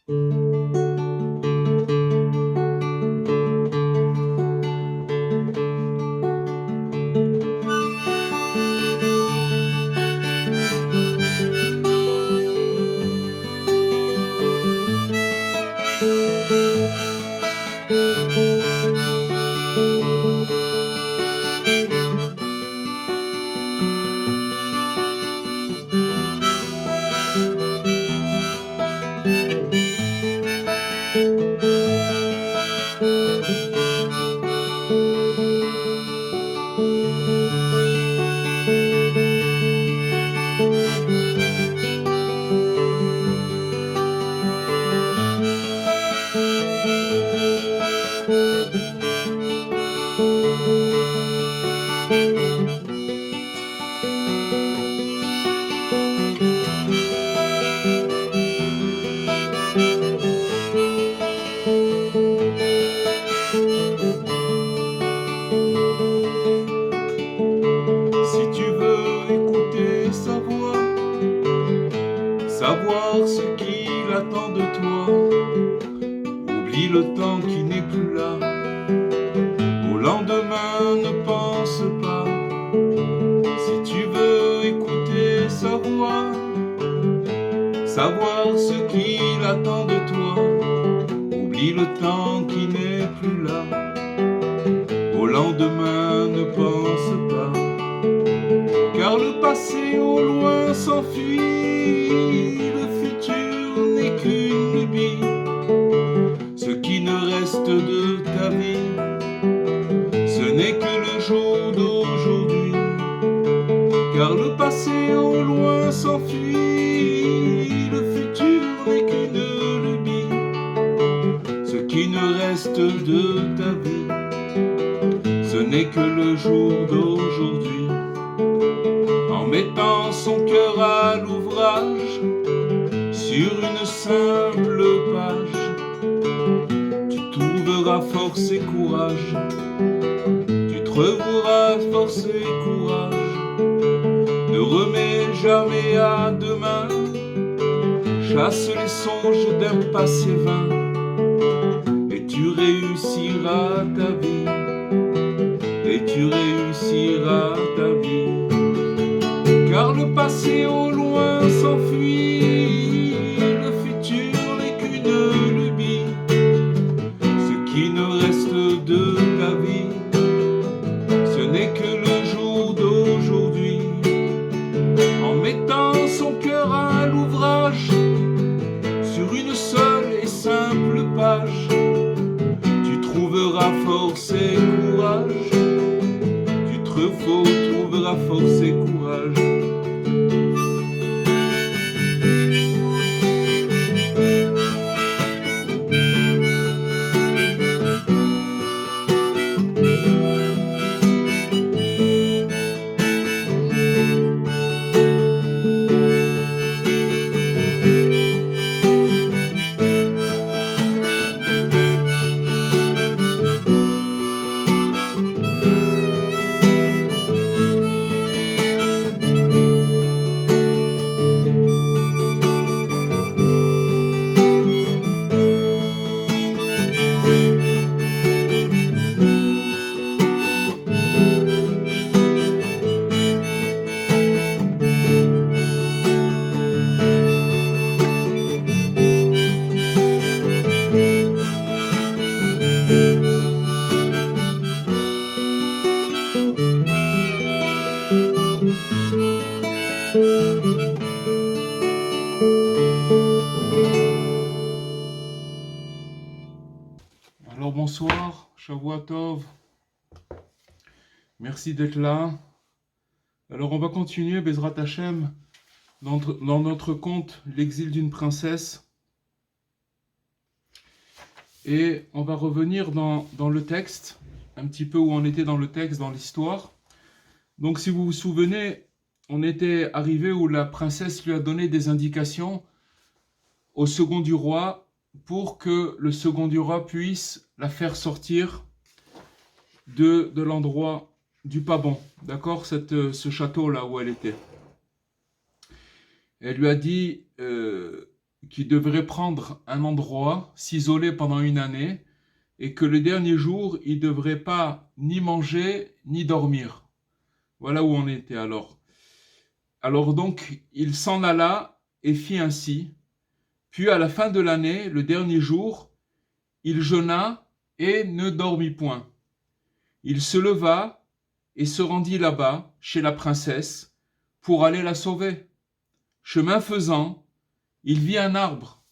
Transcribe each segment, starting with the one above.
Si tu veux écouter sa voix, savoir ce qu'il attend de toi, oublie le temps qui n'est plus là. Au lendemain, ne pense pas. Si tu veux écouter sa voix, savoir ce qu'il attend de toi, oublie le temps qui n'est plus là. Au lendemain, ne pense pas. Car le passé au loin s'enfuit, le futur n'est qu'une lubie. Ce qui ne reste de ta vie, ce n'est que le jour d'aujourd'hui. Car le passé au loin s'enfuit, le futur n'est qu'une lubie. Ce qui ne reste de ta vie, ce n'est que le jour d'aujourd'hui. En mettant son cœur à l'ouvrage, sur une simple page, tu trouveras force et courage. Tu trouveras force et courage. Ne remets jamais à demain, chasse les songes d'un passé vain, et tu réussiras ta vie, et tu réussiras ta vie. Car le passé au loin s'enfuit, le futur n'est qu'une lubie. Ce qui ne reste de ta vie, ce n'est que le jour d'aujourd'hui. En mettant son cœur à l'ouvrage, sur une seule et simple page, tu trouveras force et courage. Tu trouveras force et courage. Alors bonsoir, Shavua Tov. Merci d'être là. Alors on va continuer, Bezrat Hashem, dans notre conte L'exil d'une princesse. Et on va revenir dans le texte, un petit peu où on était dans le texte, dans l'histoire. Donc si vous vous souvenez, on était arrivé où la princesse lui a donné des indications au second du roi pour que le second du roi puisse la faire sortir de l'endroit du pas bon, d'accord, ce château là où elle était. Elle lui a dit qui devrait prendre un endroit, s'isoler pendant une année, et que le dernier jour, il ne devrait pas ni manger ni dormir. Voilà où on était alors. Alors donc, il s'en alla et fit ainsi. Puis à la fin de l'année, le dernier jour, il jeûna et ne dormit point. Il se leva et se rendit là-bas, chez la princesse, pour aller la sauver. Chemin faisant, il vit un arbre.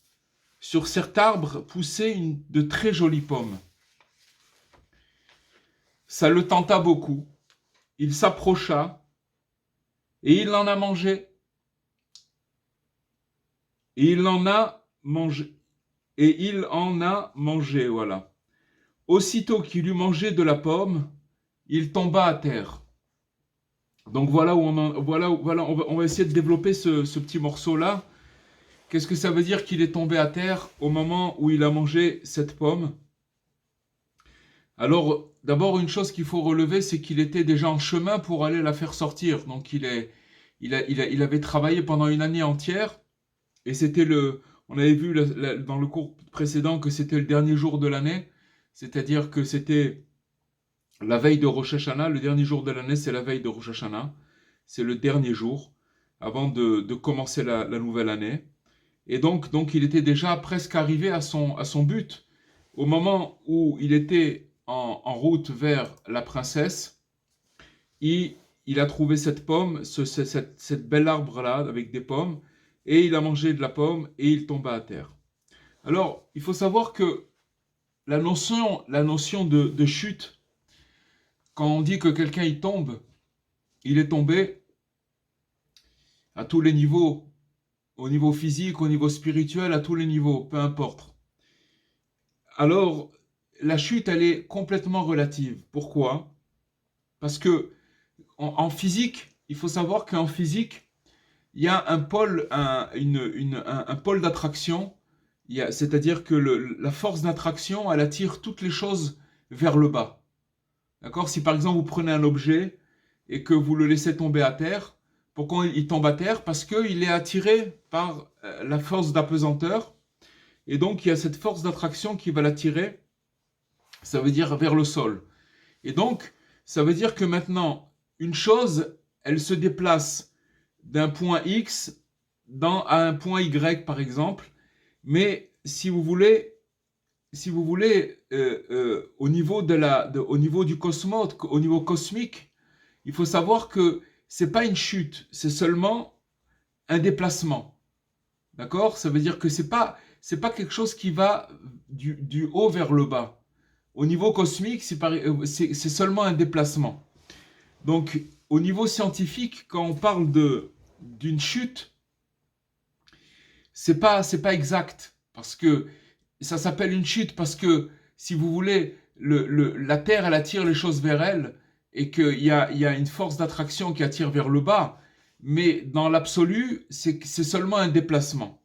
Sur cet arbre poussaient de très jolies pommes. Ça le tenta beaucoup. Il s'approcha et il en a mangé. Et il en a mangé. Et il en a mangé, voilà. Aussitôt qu'il eut mangé de la pomme, il tomba à terre. Donc voilà où on va essayer de développer ce petit morceau-là. Qu'est-ce que ça veut dire qu'il est tombé à terre au moment où il a mangé cette pomme? Alors, d'abord, une chose qu'il faut relever, c'est qu'il était déjà en chemin pour aller la faire sortir. Donc, il avait travaillé pendant une année entière. Et on avait vu dans le cours précédent que c'était le dernier jour de l'année. C'est-à-dire que c'était la veille de Rosh Hashanah. Le dernier jour de l'année, c'est la veille de Rosh Hashanah. C'est le dernier jour avant de commencer la nouvelle année. Et donc, il était déjà presque arrivé à son but. Au moment où il était en route vers la princesse, il a trouvé cette pomme, cette belle arbre-là avec des pommes, et il a mangé de la pomme et il tomba à terre. Alors, il faut savoir que la notion de chute, quand on dit que quelqu'un il tombe, il est tombé à tous les niveaux, au niveau physique, au niveau spirituel, à tous les niveaux, peu importe. Alors, la chute, elle est complètement relative. Pourquoi? Parce que en physique, il faut savoir qu'en physique, il y a un pôle, un pôle d'attraction, c'est-à-dire que la force d'attraction, elle attire toutes les choses vers le bas. D'accord? Si par exemple vous prenez un objet et que vous le laissez tomber à terre, pourquoi il tombe à terre? Parce qu'il est attiré par la force d'apesanteur, et donc il y a cette force d'attraction qui va l'attirer, ça veut dire vers le sol. Et donc, ça veut dire que maintenant, une chose, elle se déplace d'un point X à un point Y, par exemple. Mais si vous voulez, au niveau au niveau du cosmos, au niveau cosmique, il faut savoir que c'est pas une chute, c'est seulement un déplacement. D'accord? Ça veut dire que c'est pas quelque chose qui va du haut vers le bas. Au niveau cosmique, c'est seulement un déplacement. Donc, au niveau scientifique, quand on parle d'une chute, c'est pas exact, parce que ça s'appelle une chute parce que, si vous voulez, la Terre, elle attire les choses vers elle, et qu'il y a une force d'attraction qui attire vers le bas, mais dans l'absolu, c'est seulement un déplacement.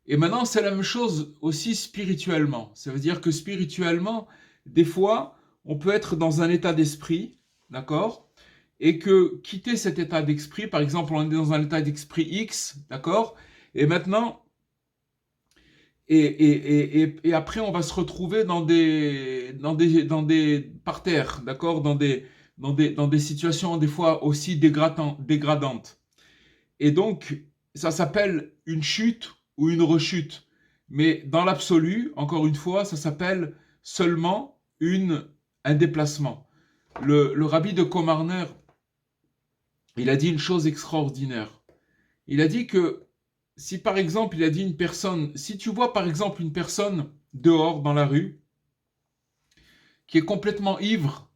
Et maintenant, c'est la même chose aussi spirituellement. Ça veut dire que spirituellement, des fois, on peut être dans un état d'esprit, d'accord? Et que quitter cet état d'esprit, par exemple, on est dans un état d'esprit X, d'accord? Et maintenant, et après, on va se retrouver dans des parterres, d'accord? Dans des situations, des fois aussi dégradantes. Et donc, ça s'appelle une chute ou une rechute. Mais dans l'absolu, encore une fois, ça s'appelle seulement un déplacement. Le rabbi de Komarner, il a dit une chose extraordinaire. Il a dit que si par exemple, il a dit si tu vois par exemple une personne dehors dans la rue, qui est complètement ivre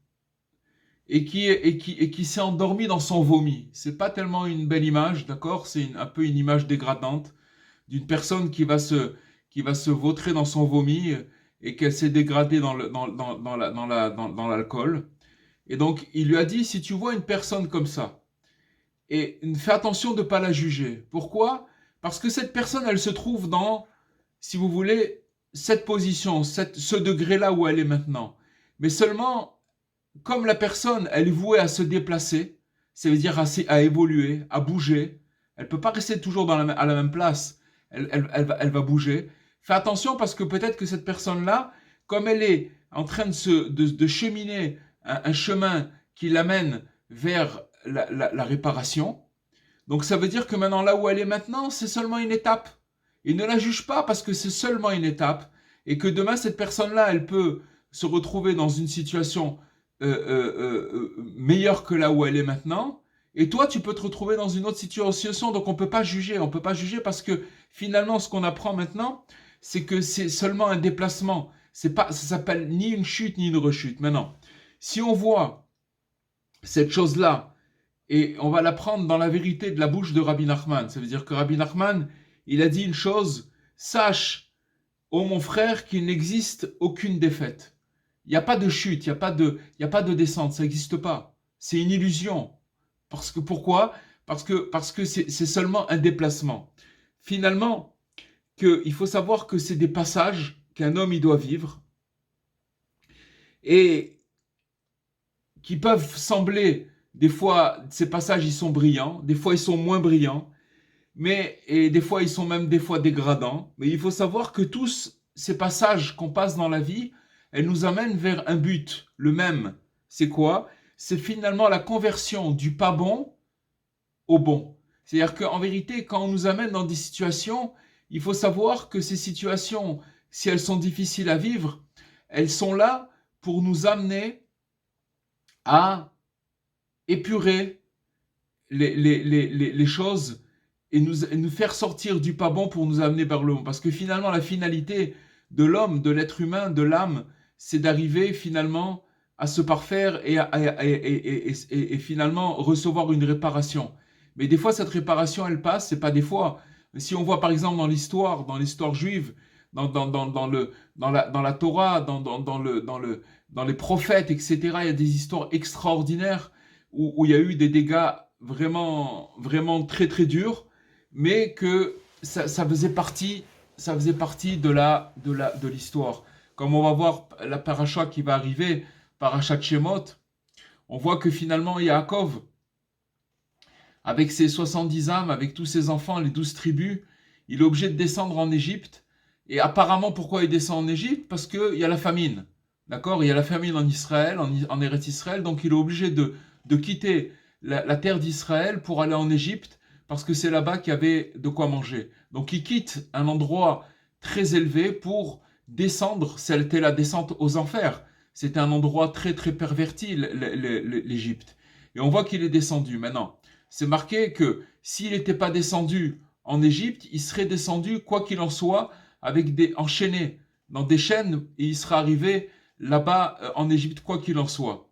et qui s'est endormi dans son vomi, c'est pas tellement une belle image, d'accord? C'est un peu une image dégradante d'une personne qui va se vautrer dans son vomi et qu'elle s'est dégradée dans l'alcool. Et donc, il lui a dit, si tu vois une personne comme ça, et fais attention de ne pas la juger. Pourquoi? Parce que cette personne, elle se trouve dans, si vous voulez, cette position, ce degré-là où elle est maintenant. Mais seulement, comme la personne, elle est vouée à se déplacer, ça veut dire à évoluer, à bouger, elle ne peut pas rester toujours à la même place. elle va bouger. Fais attention parce que peut-être que cette personne-là, comme elle est en train de cheminer un chemin qui l'amène vers la réparation, donc ça veut dire que maintenant là où elle est maintenant, c'est seulement une étape. Et ne la juge pas parce que c'est seulement une étape et que demain cette personne-là, elle peut se retrouver dans une situation meilleure que là où elle est maintenant. Et toi, tu peux te retrouver dans une autre situation. Donc on peut pas juger. On peut pas juger parce que finalement, ce qu'on apprend maintenant, c'est que c'est seulement un déplacement. C'est pas, ça s'appelle ni une chute ni une rechute. Maintenant, si on voit cette chose-là et on va l'apprendre dans la vérité de la bouche de Rabbi Nachman. Ça veut dire que Rabbi Nachman, il a dit une chose, sache, ô mon frère, qu'il n'existe aucune défaite. Il n'y a pas de chute, il n'y a pas de descente, ça n'existe pas. C'est une illusion. Pourquoi ? Parce que c'est seulement un déplacement. Finalement, il faut savoir que c'est des passages qu'un homme il doit vivre et qui peuvent sembler, des fois, ces passages ils sont brillants, des fois ils sont moins brillants, et des fois ils sont même des fois dégradants. Mais il faut savoir que tous ces passages qu'on passe dans la vie, elles nous amènent vers un but, le même. C'est quoi ? C'est finalement la conversion du pas bon au bon. C'est-à-dire qu'en vérité, quand on nous amène dans des situations, il faut savoir que ces situations, si elles sont difficiles à vivre, elles sont là pour nous amener à épurer les choses et nous faire sortir du pas bon pour nous amener vers le bon. Parce que finalement, la finalité de l'homme, de l'être humain, de l'âme, c'est d'arriver finalement à se parfaire et finalement recevoir une réparation. Mais des fois, cette réparation, elle passe, c'est pas des fois. Si on voit par exemple dans l'histoire juive, dans la Torah, dans les prophètes, etc., il y a des histoires extraordinaires où il y a eu des dégâts vraiment, vraiment très très durs, mais que ça faisait partie de l'histoire. Comme on va voir la paracha qui va arriver, paracha de Shemot, on voit que finalement Yaakov, avec ses 70 âmes, avec tous ses enfants, les 12 tribus, il est obligé de descendre en Égypte. Et apparemment, pourquoi il descend en Égypte ? Parce qu'il y a la famine. D'accord ? Il y a la famine en Israël, en Eretz Israël, donc il est obligé de quitter la terre d'Israël pour aller en Égypte, parce que c'est là-bas qu'il y avait de quoi manger. Donc il quitte un endroit très élevé pour descendre, c'était la descente aux enfers. C'était un endroit très très perverti, l'Égypte. Et on voit qu'il est descendu. Maintenant, c'est marqué que s'il n'était pas descendu en Égypte, il serait descendu, quoi qu'il en soit, enchaîné dans des chaînes, et il serait arrivé là-bas en Égypte, quoi qu'il en soit.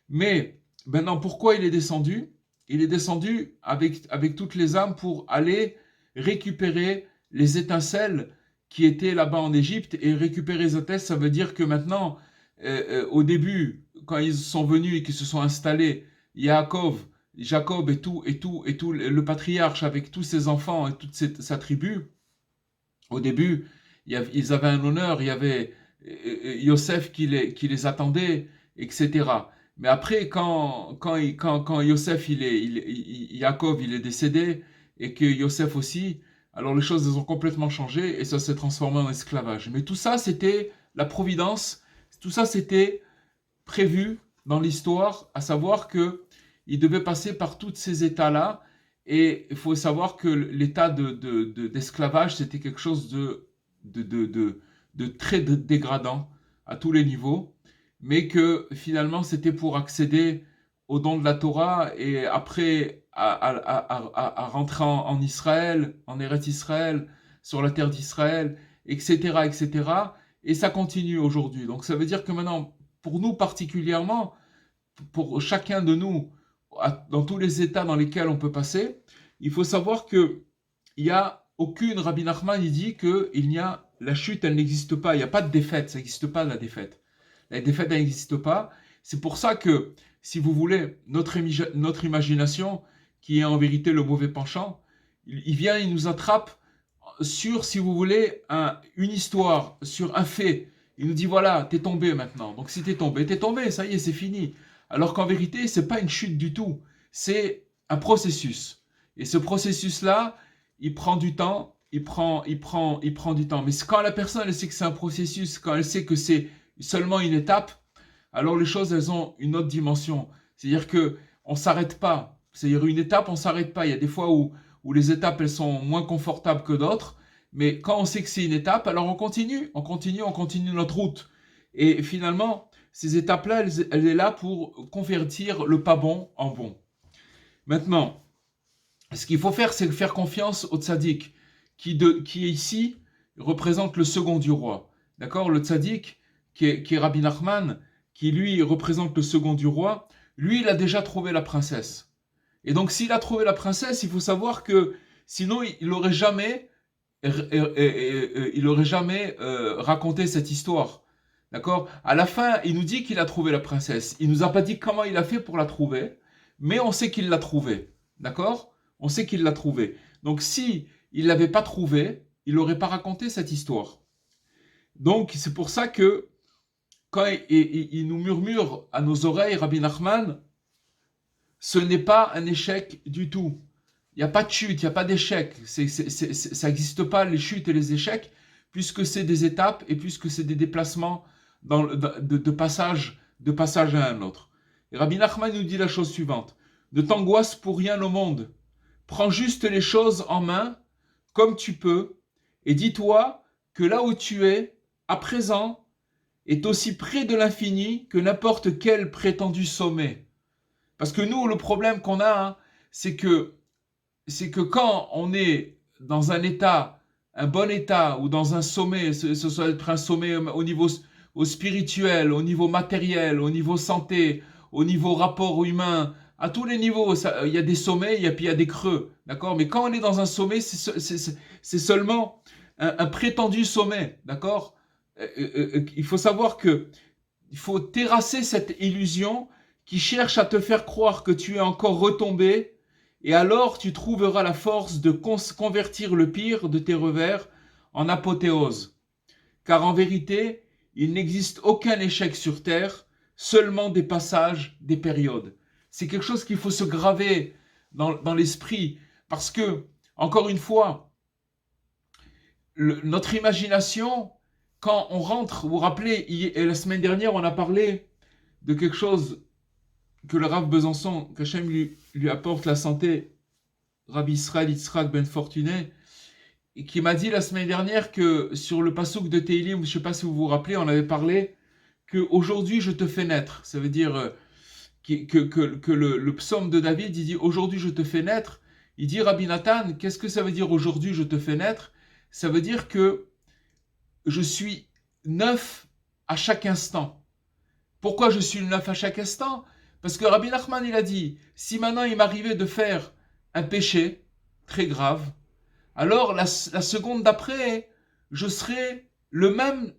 Mais maintenant, pourquoi il est descendu ? Il est descendu avec toutes les âmes pour aller récupérer les étincelles qui étaient là-bas en Égypte. Et récupérer les étincelles, ça veut dire que maintenant, au début, quand ils sont venus et qu'ils se sont installés, Jacob et tout le patriarche avec tous ses enfants et toute sa tribu, au début, ils avaient un honneur, il y avait Yosef qui les attendait, etc. Mais après, quand Yosef, Yaakov, il est décédé, et que Yosef aussi, alors les choses elles ont complètement changé, et ça s'est transformé en esclavage. Mais tout ça, c'était la providence, tout ça, c'était prévu dans l'histoire, à savoir que il devait passer par tous ces états-là, et il faut savoir que l'état d'esclavage, c'était quelque chose de très dégradant à tous les niveaux, mais que finalement c'était pour accéder au don de la Torah et après à rentrer en Israël, en Eretz Israël, sur la terre d'Israël, etc., etc. Et ça continue aujourd'hui. Donc ça veut dire que maintenant, pour nous particulièrement, pour chacun de nous, dans tous les états dans lesquels on peut passer, il faut savoir que il y a aucune, Rabbi Nachman il dit que la chute elle n'existe pas, il n'y a pas de défaite, ça n'existe pas la défaite. La défaite elle n'existe pas. C'est pour ça que, si vous voulez, notre imagination, qui est en vérité le mauvais penchant, il vient, il nous attrape sur, si vous voulez, une histoire, sur un fait. Il nous dit voilà, t'es tombé maintenant. Donc si t'es tombé, ça y est, c'est fini. Alors qu'en vérité, c'est pas une chute du tout. C'est un processus. Et ce processus-là, il prend du temps, il prend du temps. Mais quand la personne elle sait que c'est un processus, quand elle sait que c'est seulement une étape, alors les choses elles ont une autre dimension. C'est-à-dire que on s'arrête pas. C'est-à-dire une étape, on s'arrête pas. Il y a des fois où les étapes elles sont moins confortables que d'autres, mais quand on sait que c'est une étape, alors on continue notre route. Et finalement, ces étapes-là, elles sont là pour convertir le pas bon en bon. Maintenant, ce qu'il faut faire, c'est faire confiance au tzaddik, qui ici représente le second du roi. D'accord? Le tzaddik, qui est Rabbi Nachman, qui lui représente le second du roi, lui, il a déjà trouvé la princesse. Et donc, s'il a trouvé la princesse, il faut savoir que sinon, il n'aurait jamais, raconté cette histoire. D'accord? À la fin, il nous dit qu'il a trouvé la princesse. Il nous a pas dit comment il a fait pour la trouver, mais on sait qu'il l'a trouvée. D'accord? On sait qu'il l'a trouvée. Donc, si il l'avait pas trouvée, il n'aurait pas raconté cette histoire. Donc, c'est pour ça que quand il nous murmure à nos oreilles, Rabbi Nachman, ce n'est pas un échec du tout. Il n'y a pas de chute, il n'y a pas d'échec. Ça n'existe pas, les chutes et les échecs, puisque c'est des étapes et puisque c'est des déplacements de passage à un autre. Et Rabbi Nachman nous dit la chose suivante. Ne t'angoisse pour rien au monde. Prends juste les choses en main, comme tu peux, et dis-toi que là où tu es, à présent, est aussi près de l'infini que n'importe quel prétendu sommet. Parce que nous, le problème qu'on a, hein, c'est que quand on est dans un état, un bon état, ou dans un sommet, ce soit être un sommet au niveau au spirituel, au niveau matériel, au niveau santé, au niveau rapport humain, à tous les niveaux, il y a des sommets, puis il y a des creux, d'accord? Mais quand on est dans un sommet, c'est seulement un prétendu sommet, d'accord? Il faut savoir que il faut terrasser cette illusion qui cherche à te faire croire que tu es encore retombé, et alors tu trouveras la force de convertir le pire de tes revers en apothéose. Car en vérité, il n'existe aucun échec sur terre, seulement des passages, des périodes. C'est quelque chose qu'il faut se graver dans l'esprit, parce que, encore une fois, notre imagination, quand on rentre, vous vous rappelez, la semaine dernière, on a parlé de quelque chose que le Rav Besançon, qu'Hachem lui apporte la santé, Rabbi Israël Yitzhak Ben Fortuné, et qui m'a dit la semaine dernière que sur le passouk de Teilim, je ne sais pas si vous vous rappelez, on avait parlé que aujourd'hui je te fais naître. Ça veut dire que le psaume de David, il dit aujourd'hui je te fais naître. Il dit Rabbi Nathan, qu'est-ce que ça veut dire aujourd'hui je te fais naître? Ça veut dire que je suis neuf à chaque instant. Pourquoi je suis neuf à chaque instant? Parce que Rabbi Nachman, il a dit, si maintenant il m'arrivait de faire un péché très grave, alors la seconde d'après, je serai le même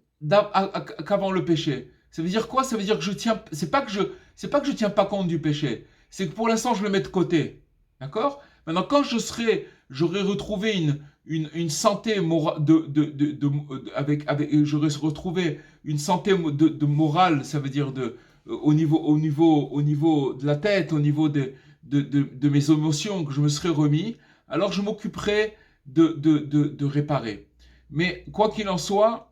qu'avant le péché. Ça veut dire quoi? Ça veut dire que je tiens, c'est pas que je tiens pas compte du péché, c'est que pour l'instant je le mets de côté. D'accord? Maintenant, quand j'aurai retrouvé une santé morale j'aurais retrouvé une santé de morale, ça veut dire au niveau de la tête, au niveau de mes émotions, que je me serais remis, alors je m'occuperai de réparer. Mais quoi qu'il en soit,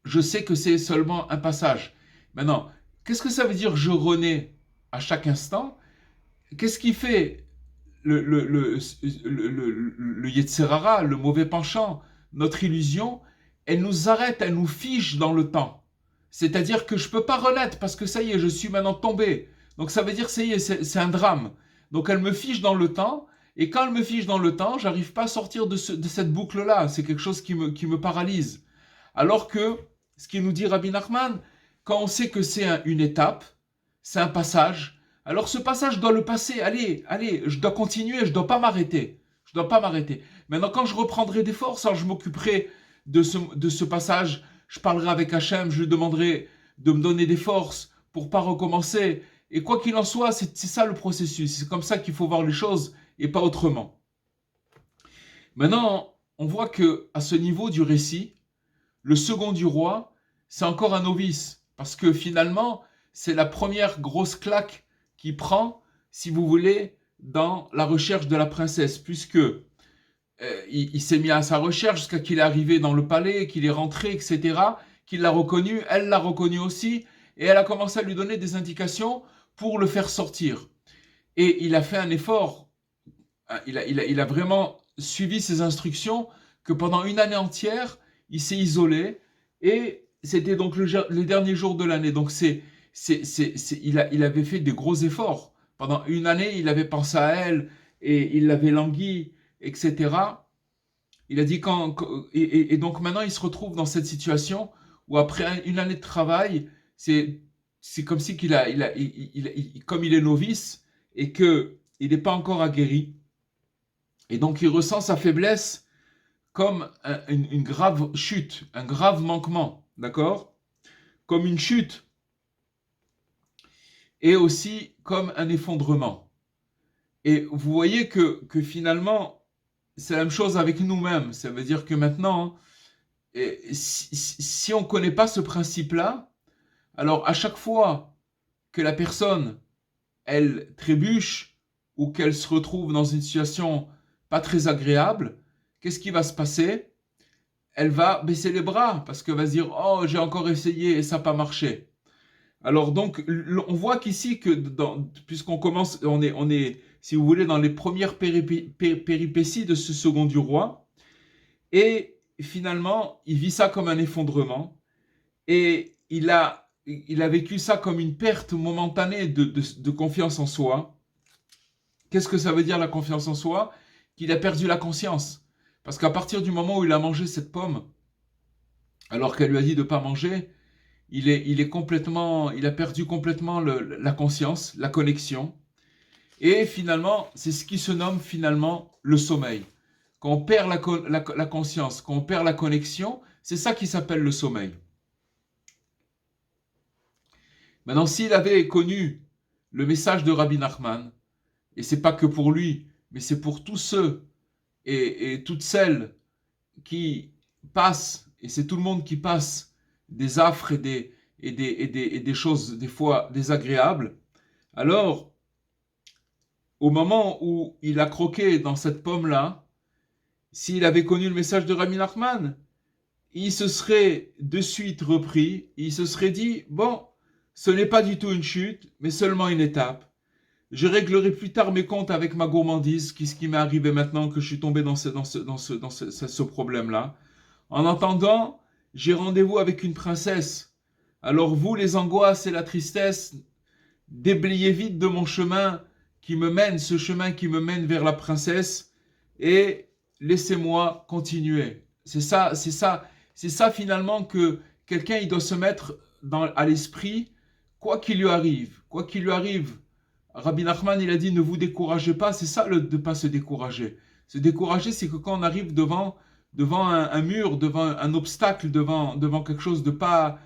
je sais que c'est seulement un passage. Maintenant, qu'est-ce que ça veut dire je renais à chaque instant? Qu'est-ce qui fait le Yetzer Hara, le mauvais penchant, notre illusion? Elle nous arrête, elle nous fige dans le temps. C'est-à-dire que je ne peux pas renaître parce que ça y est, je suis maintenant tombé. Donc ça veut dire ça y est, c'est un drame. Donc elle me fige dans le temps, et quand elle me fige dans le temps, j'arrive pas à sortir de cette boucle-là. C'est quelque chose qui me paralyse. Alors que, ce qu'il nous dit Rabbi Nachman, quand on sait que c'est une étape, c'est un passage, alors ce passage, je dois le passer. Allez, je dois continuer, je ne dois pas m'arrêter. Je dois pas m'arrêter. Maintenant, quand je reprendrai des forces, alors je m'occuperai de ce passage. Je parlerai avec Hachem, je lui demanderai de me donner des forces pour pas recommencer. Et quoi qu'il en soit, c'est ça le processus. C'est comme ça qu'il faut voir les choses et pas autrement. Maintenant, on voit que à ce niveau du récit, le second du roi, c'est encore un novice. Parce que finalement, c'est la première grosse claque qu'il prend, si vous voulez, dans la recherche de la princesse. Puisque il s'est mis à sa recherche jusqu'à qu'il est arrivé dans le palais, qu'il est rentré, etc., qu'il l'a reconnu, elle l'a reconnu aussi, et elle a commencé à lui donner des indications pour le faire sortir. Et il a fait un effort, il a vraiment suivi ses instructions, que pendant une année entière, il s'est isolé, et c'était donc les derniers jours de l'année. Donc il avait fait des gros efforts. Pendant une année, il avait pensé à elle, et il l'avait languie, etc. Il a dit et donc maintenant il se retrouve dans cette situation où après une année de travail, c'est comme si comme il est novice et que il n'est pas encore aguerri, et donc il ressent sa faiblesse comme une grave chute, un grave manquement, d'accord? Comme une chute et aussi comme un effondrement. Et vous voyez que finalement, c'est la même chose avec nous-mêmes. Ça veut dire que maintenant, si on ne connaît pas ce principe-là, alors à chaque fois que la personne, elle trébuche ou qu'elle se retrouve dans une situation pas très agréable, qu'est-ce qui va se passer? Elle va baisser les bras parce qu'elle va se dire oh, j'ai encore essayé et ça n'a pas marché. Alors donc, on voit qu'ici que puisqu'on commence, on est, si vous voulez, dans les premières péripéties de ce second du roi, et finalement, il vit ça comme un effondrement, et il a vécu ça comme une perte momentanée de confiance en soi. Qu'est-ce que ça veut dire la confiance en soi? Qu'il a perdu la conscience. Parce qu'à partir du moment où il a mangé cette pomme, alors qu'elle lui a dit de ne pas manger, il a perdu complètement la conscience, la connexion. Et finalement, c'est ce qui se nomme finalement le sommeil. Quand on perd la conscience, quand on perd la connexion, c'est ça qui s'appelle le sommeil. Maintenant, s'il avait connu le message de Rabbi Nachman, et c'est pas que pour lui, mais c'est pour tous ceux et toutes celles qui passent, et c'est tout le monde qui passe, des affres et des choses des fois désagréables, alors au moment où il a croqué dans cette pomme-là, s'il avait connu le message de Rabbi Nachman, il se serait de suite repris, il se serait dit, bon, ce n'est pas du tout une chute, mais seulement une étape. Je réglerai plus tard mes comptes avec ma gourmandise, ce qui m'est arrivé maintenant que je suis tombé dans ce problème-là. En attendant, j'ai rendez-vous avec une princesse. Alors vous, les angoisses et la tristesse, déblayez vite de mon chemin ce chemin qui me mène vers la princesse, et laissez-moi continuer. C'est ça finalement que quelqu'un il doit se mettre à l'esprit, quoi qu'il lui arrive. Quoi qu'il lui arrive, Rabbi Nachman il a dit ne vous découragez pas, c'est ça de ne pas se décourager. Se décourager, c'est que quand on arrive devant un mur, devant un obstacle, devant quelque chose de pas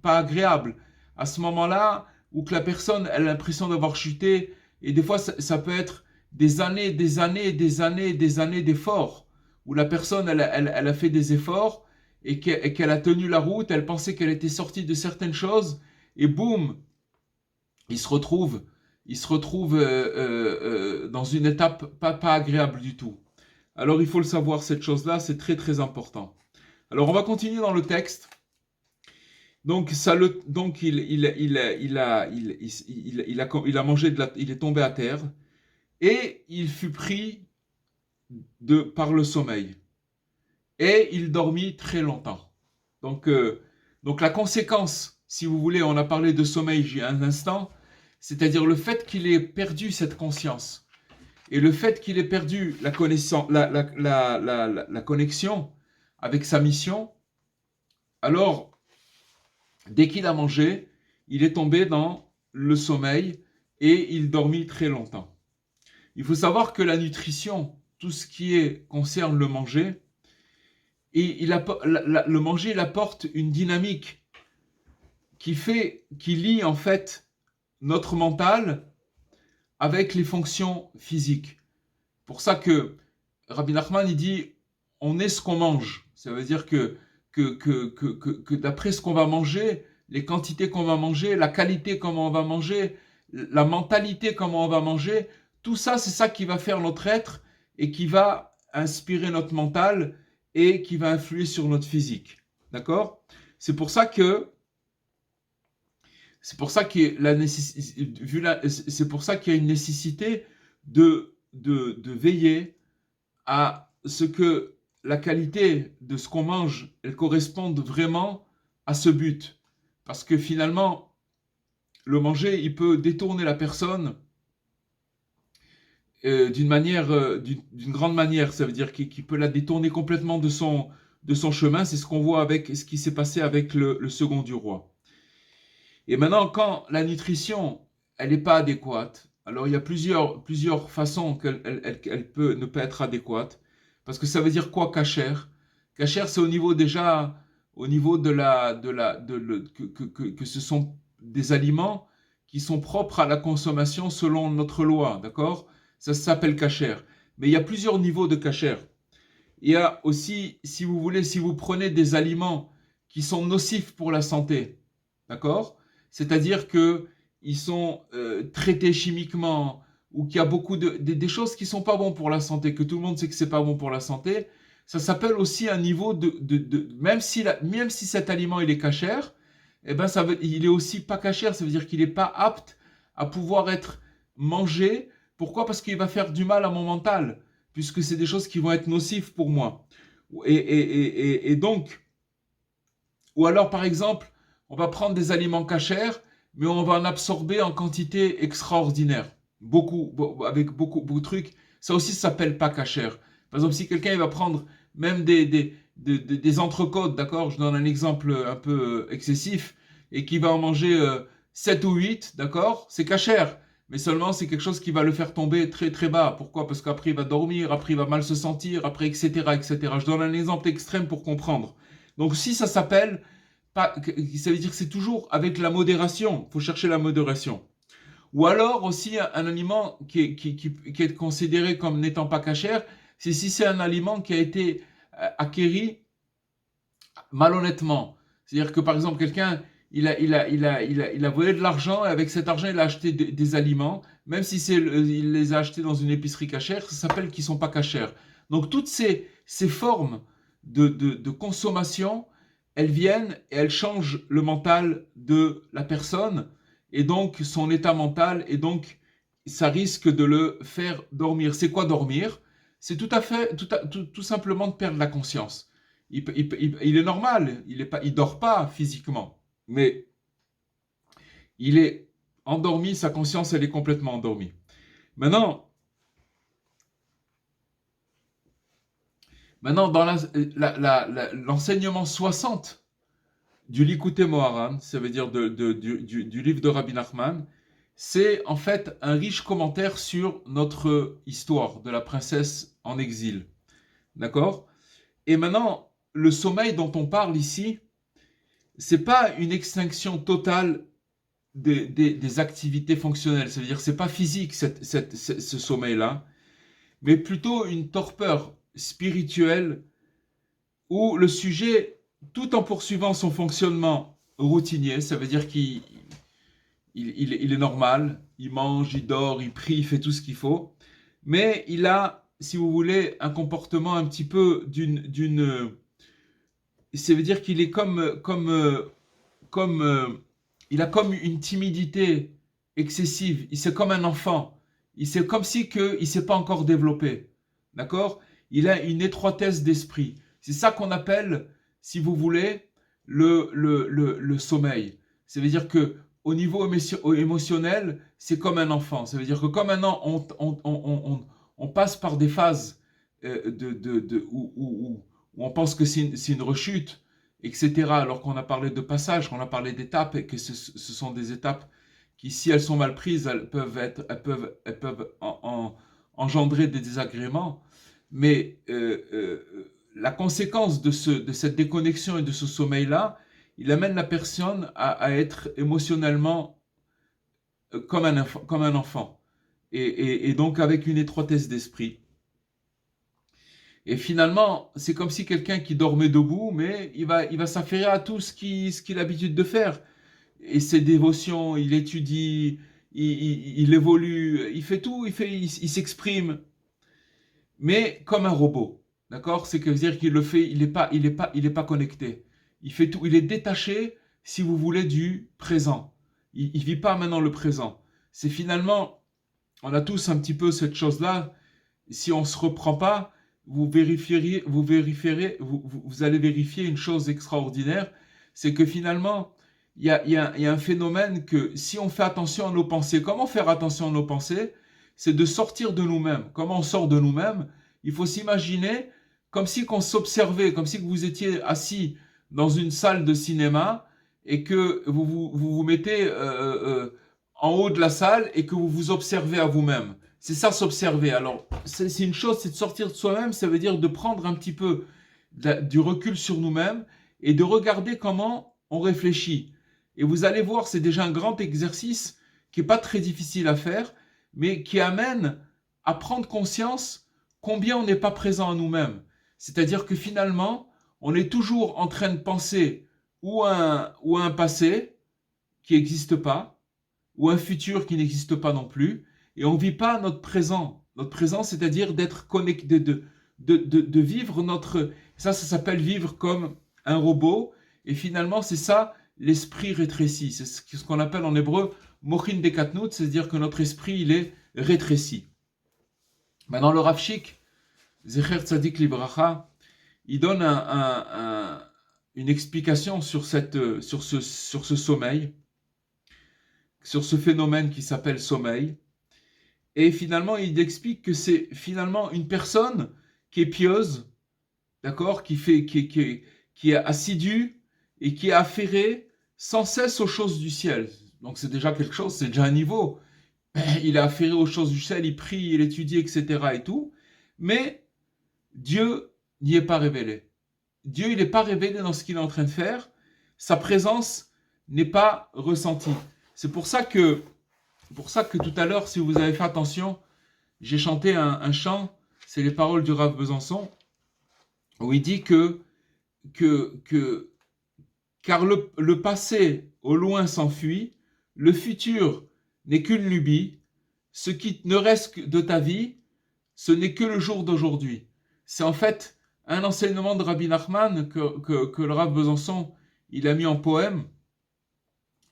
agréable, à ce moment-là, où que la personne elle a l'impression d'avoir chuté, et des fois ça peut être des années d'efforts, où la personne elle a fait des efforts, et qu'elle a tenu la route, elle pensait qu'elle était sortie de certaines choses, et boum, il se retrouve dans une étape pas agréable du tout. Alors il faut le savoir, cette chose-là, c'est très très important. Alors on va continuer dans le texte. Donc il a mangé il est tombé à terre, et il fut pris par le sommeil, et il dormit très longtemps. Donc la conséquence, si vous voulez, on a parlé de sommeil il y a un instant, c'est-à-dire le fait qu'il ait perdu cette conscience, et le fait qu'il ait perdu la connexion avec sa mission, alors dès qu'il a mangé, il est tombé dans le sommeil, et il dormit très longtemps. Il faut savoir que la nutrition, tout ce qui concerne le manger, le manger il apporte une dynamique qui lie en fait notre mental avec les fonctions physiques. Pour ça que Rabbi Nachman il dit on est ce qu'on mange. Ça veut dire que d'après ce qu'on va manger, les quantités qu'on va manger, la qualité comment on va manger, la mentalité comment on va manger, tout ça c'est ça qui va faire notre être, et qui va inspirer notre mental et qui va influer sur notre physique. D'accord? C'est pour ça que c'est pour ça qu'il y a une nécessité de veiller à ce que la qualité de ce qu'on mange, elle corresponde vraiment à ce but. Parce que finalement, le manger, il peut détourner la personne d'une grande manière. Ça veut dire qu'il peut la détourner complètement de son chemin. C'est ce qu'on voit avec ce qui s'est passé avec le second du roi. Et maintenant, quand la nutrition, elle n'est pas adéquate, alors il y a plusieurs façons qu'elle peut ne pas être adéquate. Parce que ça veut dire quoi, kasher? Kasher, c'est au niveau que ce sont des aliments qui sont propres à la consommation selon notre loi, d'accord? Ça s'appelle kasher. Mais il y a plusieurs niveaux de kasher. Il y a aussi, si vous voulez, si vous prenez des aliments qui sont nocifs pour la santé, d'accord? C'est-à-dire qu'ils sont traités chimiquement ou qu'il y a beaucoup des choses qui ne sont pas bonnes pour la santé, que tout le monde sait que ce n'est pas bon pour la santé, ça s'appelle aussi un niveau même si cet aliment il est kasher, eh ben il est aussi pas kasher, ça veut dire qu'il n'est pas apte à pouvoir être mangé. Pourquoi? Parce qu'il va faire du mal à mon mental, puisque c'est des choses qui vont être nocives pour moi. Et donc, ou alors par exemple, on va prendre des aliments kasher, mais on va en absorber en quantité extraordinaire. Avec beaucoup de trucs. Ça aussi, ça s'appelle pas kasher. Par exemple, si quelqu'un il va prendre même des entrecôtes, d'accord? Je donne un exemple un peu excessif, et qui va en manger 7 ou 8, d'accord? C'est kasher. Mais seulement, c'est quelque chose qui va le faire tomber très très bas. Pourquoi? Parce qu'après, il va dormir, après, il va mal se sentir, après, etc., etc. Je donne un exemple extrême pour comprendre. Donc, si ça s'appelle pas, ça veut dire que c'est toujours avec la modération. Il faut chercher la modération. Ou alors aussi un aliment qui est considéré comme n'étant pas kasher, c'est si c'est un aliment qui a été acquéri malhonnêtement. C'est-à-dire que par exemple quelqu'un il a volé de l'argent et avec cet argent il a acheté des aliments, même si il les a achetés dans une épicerie cachère, ça s'appelle qu'ils ne sont pas cachers. Donc toutes ces formes de consommation, elles viennent et elles changent le mental de la personne et donc son état mental, et donc ça risque de le faire dormir. C'est quoi dormir? C'est tout simplement de perdre la conscience. Il est normal, il dort pas physiquement, mais il est endormi, sa conscience elle est complètement endormie. Maintenant dans l'enseignement 60 du Likutei Moharan, ça veut dire du livre de Rabbi Nachman, c'est en fait un riche commentaire sur notre histoire de la princesse en exil. D'accord? Et maintenant, le sommeil dont on parle ici, c'est pas une extinction totale des activités fonctionnelles. Ça veut dire que c'est pas physique ce sommeil-là, mais plutôt une torpeur spirituelle où le sujet, tout en poursuivant son fonctionnement routinier, ça veut dire qu'il est normal, il mange, il dort, il prie, il fait tout ce qu'il faut, mais il a, si vous voulez, un comportement un petit peu ça veut dire qu'il est il a comme une timidité excessive. C'est comme un enfant. C'est comme si il ne s'est pas encore développé. D'accord? Il a une étroitesse d'esprit. C'est ça qu'on appelle, si vous voulez, le sommeil. Ça veut dire que au niveau émotionnel, c'est comme un enfant. Ça veut dire que comme maintenant on passe par des phases où on pense que c'est une rechute, etc. Alors qu'on a parlé de passage, qu'on a parlé d'étapes, et que ce sont des étapes qui, si elles sont mal prises, elles peuvent engendrer des désagréments. Mais la conséquence de cette déconnexion et de ce sommeil-là, il amène la personne à être émotionnellement comme un enfant. Et donc avec une étroitesse d'esprit. Et finalement, c'est comme si quelqu'un qui dormait debout, mais il va s'affairer à tout ce qu'il a l'habitude de faire. Et ses dévotions, il étudie, il évolue, il fait tout, il s'exprime. mais comme un robot. D'accord? C'est que veut dire qu'il le fait, il est pas connecté. Il fait tout, il est détaché, si vous voulez, du présent. Il vit pas maintenant le présent. C'est finalement, on a tous un petit peu cette chose-là. Si on se reprend pas, vous allez vérifier une chose extraordinaire, c'est que finalement, il y a un phénomène que si on fait attention à nos pensées, comment faire attention à nos pensées? C'est de sortir de nous-mêmes. Comment on sort de nous-mêmes? Il faut s'imaginer comme si qu'on s'observait, comme si vous étiez assis dans une salle de cinéma et que vous mettez en haut de la salle et que vous vous observez à vous-même. C'est ça s'observer. Alors, c'est une chose, c'est de sortir de soi-même, ça veut dire de prendre un petit peu du recul sur nous-mêmes et de regarder comment on réfléchit. Et vous allez voir, c'est déjà un grand exercice qui n'est pas très difficile à faire, mais qui amène à prendre conscience combien on n'est pas présent à nous-mêmes. C'est-à-dire que finalement, on est toujours en train de penser ou à un passé qui n'existe pas, ou un futur qui n'existe pas non plus, et on ne vit pas notre présent. Notre présent, c'est-à-dire d'être connecté, de vivre notre... Ça s'appelle vivre comme un robot, et finalement, c'est ça, l'esprit rétréci. C'est ce qu'on appelle en hébreu mochin bekatnout, c'est-à-dire que notre esprit, il est rétréci. Maintenant, le Rav Shik, Zecher Tzadik Libracha, il donne une explication sur ce sommeil, sur ce phénomène qui s'appelle sommeil. Et finalement, il explique que c'est finalement une personne qui est pieuse, d'accord, qui est assidue et qui est affairée sans cesse aux choses du ciel. Donc c'est déjà quelque chose, c'est déjà un niveau. Il est affairé aux choses du ciel, il prie, il étudie, etc. et tout. Mais Dieu n'y est pas révélé. Dieu, il n'est pas révélé dans ce qu'il est en train de faire. Sa présence n'est pas ressentie. C'est pour ça que tout à l'heure, si vous avez fait attention, j'ai chanté un chant, c'est les paroles du Rav Besançon, où il dit car le passé au loin s'enfuit, le futur n'est qu'une lubie, ce qui ne reste de ta vie, ce n'est que le jour d'aujourd'hui. C'est en fait un enseignement de Rabbi Nachman que le Rav Besançon il a mis en poème.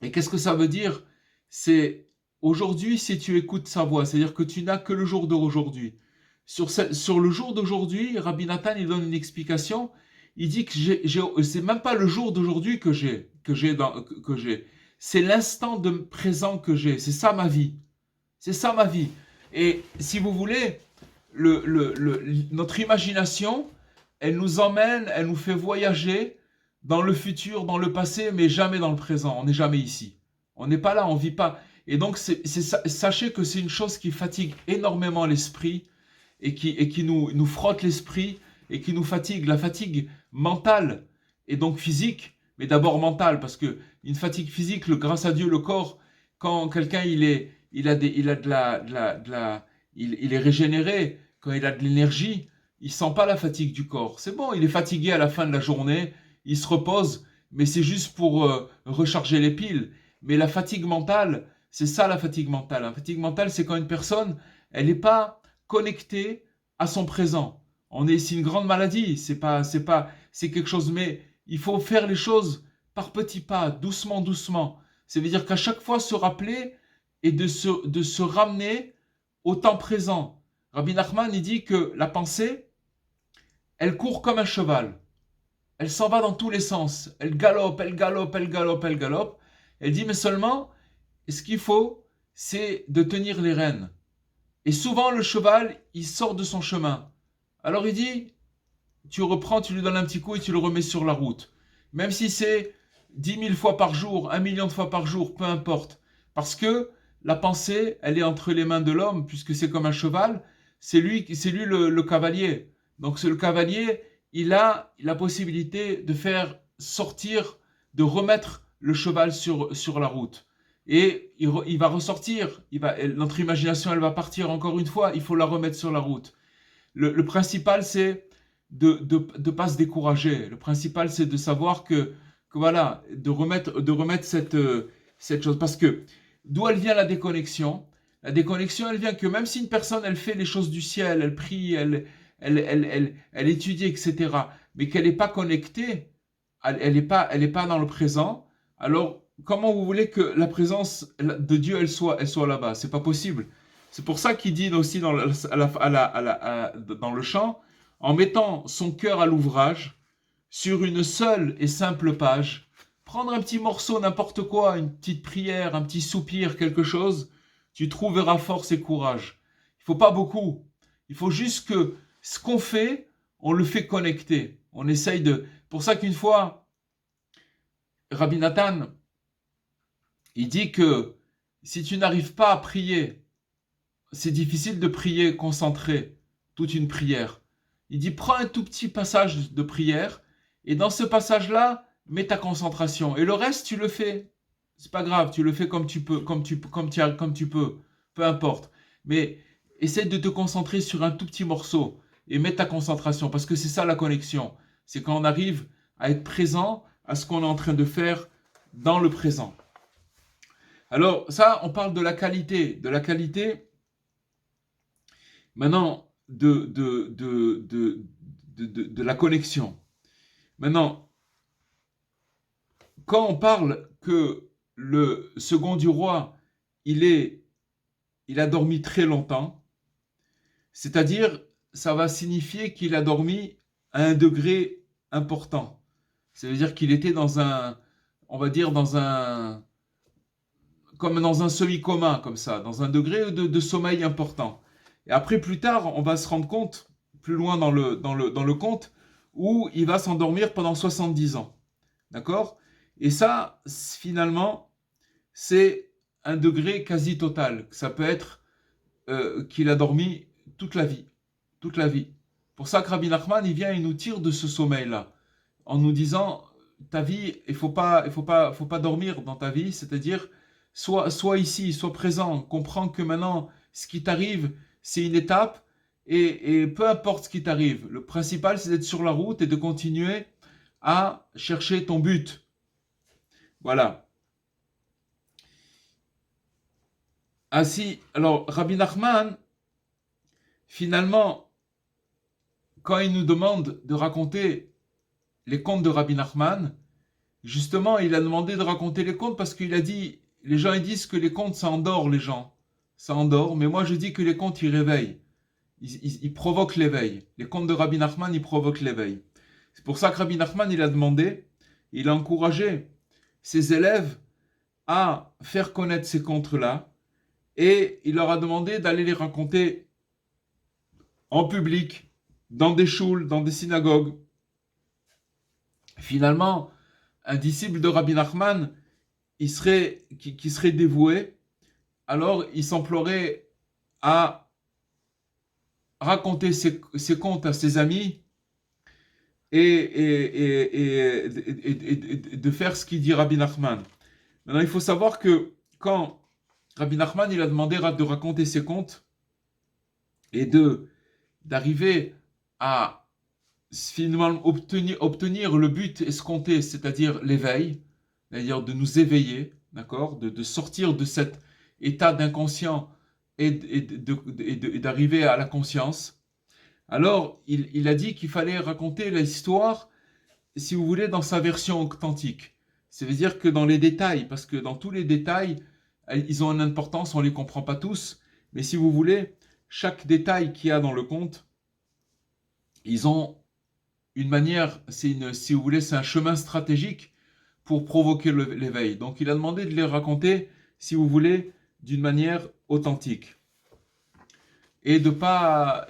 Et qu'est-ce que ça veut dire? C'est aujourd'hui, si tu écoutes sa voix, c'est-à-dire que tu n'as que le jour d'aujourd'hui. Sur le jour d'aujourd'hui, Rabbi Nathan il donne une explication. Il dit que c'est même pas le jour d'aujourd'hui que j'ai. C'est l'instant de présent que j'ai. C'est ça ma vie. C'est ça ma vie. Et si vous voulez, notre imagination, elle nous emmène, elle nous fait voyager dans le futur, dans le passé, mais jamais dans le présent. On n'est jamais ici. On n'est pas là, on ne vit pas. Et donc, sachez que c'est une chose qui fatigue énormément l'esprit et qui nous frotte l'esprit et qui nous fatigue. La fatigue mentale et donc physique, mais d'abord mentale, parce que une fatigue physique, grâce à Dieu, le corps, quand quelqu'un il est régénéré, quand il a de l'énergie, il sent pas la fatigue du corps. C'est bon, il est fatigué à la fin de la journée, il se repose, mais c'est juste pour recharger les piles. Mais la fatigue mentale, c'est ça la fatigue mentale. La fatigue mentale, c'est quand une personne, elle n'est pas connectée à son présent. C'est une grande maladie, c'est quelque chose, mais il faut faire les choses par petits pas, doucement, doucement. Ça veut dire qu'à chaque fois se rappeler et de se ramener au temps présent. Rabbi Nachman, il dit que la pensée, elle court comme un cheval. Elle s'en va dans tous les sens. Elle galope, elle galope, elle galope, elle galope. Elle dit, mais seulement, ce qu'il faut, c'est de tenir les rênes. Et souvent, le cheval, il sort de son chemin. Alors il dit, tu reprends, tu lui donnes un petit coup et tu le remets sur la route. Même si c'est 10 000 fois par jour, 1 million de fois par jour, peu importe. Parce que la pensée, elle est entre les mains de l'homme, puisque c'est comme un cheval. C'est lui le cavalier. Donc c'est le cavalier, il a la possibilité de faire sortir, de remettre le cheval sur la route. Et il va ressortir, notre imagination, elle va partir encore une fois, il faut la remettre sur la route. Le principal, c'est de pas se décourager. Le principal, c'est de savoir que voilà, de remettre cette chose. Parce que d'où elle vient la déconnexion? La déconnexion, elle vient que même si une personne, elle fait les choses du ciel, elle prie, elle étudie, etc., mais qu'elle n'est pas connectée, elle est pas dans le présent, alors comment vous voulez que la présence de Dieu, elle soit là-bas? C'est pas possible. C'est pour ça qu'il dit aussi dans le chant, en mettant son cœur à l'ouvrage, sur une seule et simple page, prendre un petit morceau, n'importe quoi, une petite prière, un petit soupir, quelque chose, tu trouveras force et courage. Il faut pas beaucoup. Il faut juste que ce qu'on fait, on le fait connecter. On essaye de... Pour ça qu'une fois, Rabbi Nathan, il dit que si tu n'arrives pas à prier, c'est difficile de prier concentré, toute une prière. Il dit, prends un tout petit passage de prière, et dans ce passage-là, mets ta concentration. Et le reste, tu le fais. C'est pas grave, tu le fais comme tu peux, comme tu peux, peu importe. Mais essaie de te concentrer sur un tout petit morceau et mets ta concentration, parce que c'est ça la connexion. C'est quand on arrive à être présent à ce qu'on est en train de faire dans le présent. Alors ça, on parle de la qualité. De la qualité, maintenant, de la connexion. Maintenant, quand on parle que le second du roi, il a dormi très longtemps, c'est-à-dire, ça va signifier qu'il a dormi à un degré important. Ça veut dire qu'il était dans un, on va dire comme dans un semi-coma, comme ça, dans un degré de sommeil important. Et après, plus tard, on va se rendre compte, plus loin dans le conte, où il va s'endormir pendant 70 ans. D'accord? Et ça, finalement, c'est un degré quasi total. Ça peut être qu'il a dormi toute la vie. Toute la vie. Pour ça que Rabbi Nachman, il vient et nous tire de ce sommeil-là, en nous disant, ta vie, il faut pas dormir dans ta vie, c'est-à-dire, sois ici, sois présent, comprends que maintenant, ce qui t'arrive, c'est une étape, et peu importe ce qui t'arrive, le principal, c'est d'être sur la route et de continuer à chercher ton but. Voilà. Ainsi, alors, Rabbi Nachman, finalement, quand il nous demande de raconter les contes de Rabbi Nachman, justement, il a demandé de raconter les contes parce qu'il a dit, les gens ils disent que les contes, ça endort les gens. Ça endort, mais moi je dis que les contes, ils réveillent. Ils provoquent l'éveil. Les contes de Rabbi Nachman, ils provoquent l'éveil. C'est pour ça que Rabbi Nachman, il a demandé, il a encouragé ses élèves à faire connaître ces contes-là, et il leur a demandé d'aller les raconter en public, dans des choules, dans des synagogues. Finalement, un disciple de Rabbi Nachman, qui serait dévoué, alors il s'emploierait à raconter ses contes à ses amis et de faire ce qu'il dit Rabbi Nachman. Maintenant, il faut savoir que quand Rabbi Nachman il a demandé de raconter ses contes et d'arriver à finalement obtenir le but escompté, c'est-à-dire l'éveil, c'est-à-dire de nous éveiller, d'accord, de sortir de cet état d'inconscient et d'arriver à la conscience. Alors, il a dit qu'il fallait raconter l'histoire, si vous voulez, dans sa version authentique. Ça veut dire que dans les détails, parce que dans tous les détails, ils ont une importance, on ne les comprend pas tous, mais si vous voulez, chaque détail qu'il y a dans le conte, ils ont une manière, si vous voulez, c'est un chemin stratégique pour provoquer l'éveil. Donc il a demandé de les raconter, si vous voulez, d'une manière authentique. Et d'être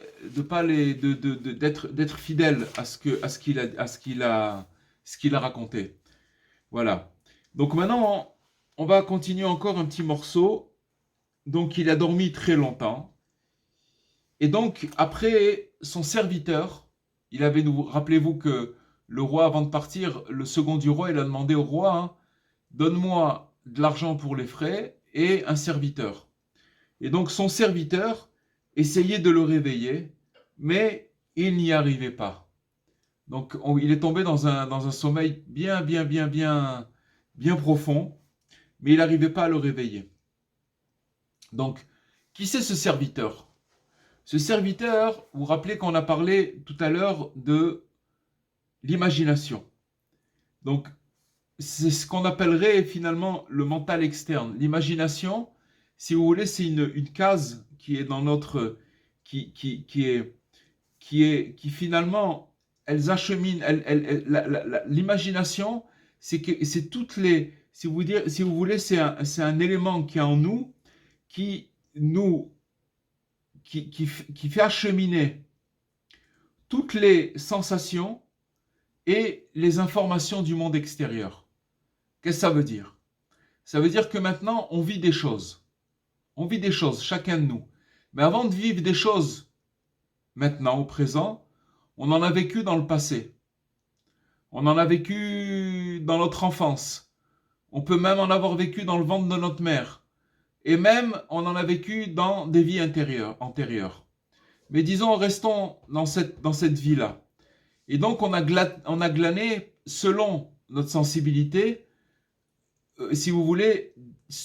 fidèle à ce qu'il a raconté. Voilà. Donc maintenant, on va continuer encore un petit morceau. Donc il a dormi très longtemps. Et donc après, son serviteur, rappelez-vous que le roi, avant de partir, le second du roi, il a demandé au roi, hein, donne-moi de l'argent pour les frais et un serviteur. Et donc son serviteur essayait de le réveiller, mais il n'y arrivait pas. Donc il est tombé dans un sommeil bien profond, mais il n'arrivait pas à le réveiller. Donc, qui c'est ce serviteur? Ce serviteur, vous vous rappelez qu'on a parlé tout à l'heure de l'imagination. Donc, c'est ce qu'on appellerait finalement le mental externe. L'imagination, si vous voulez, c'est une case qui est dans notre... qui finalement, elles acheminent... l'imagination, c'est toutes les... Si vous voulez, c'est un élément qui est en nous, qui nous... qui fait acheminer toutes les sensations et les informations du monde extérieur. Qu'est-ce que ça veut dire? Ça veut dire que maintenant, on vit des choses. On vit des choses, chacun de nous. Mais avant de vivre des choses, maintenant, au présent, on en a vécu dans le passé. On en a vécu dans notre enfance. On peut même en avoir vécu dans le ventre de notre mère. Et même, on en a vécu dans des vies antérieures. Mais disons, restons dans cette vie-là. Et donc, on a glané, selon notre sensibilité, si vous voulez,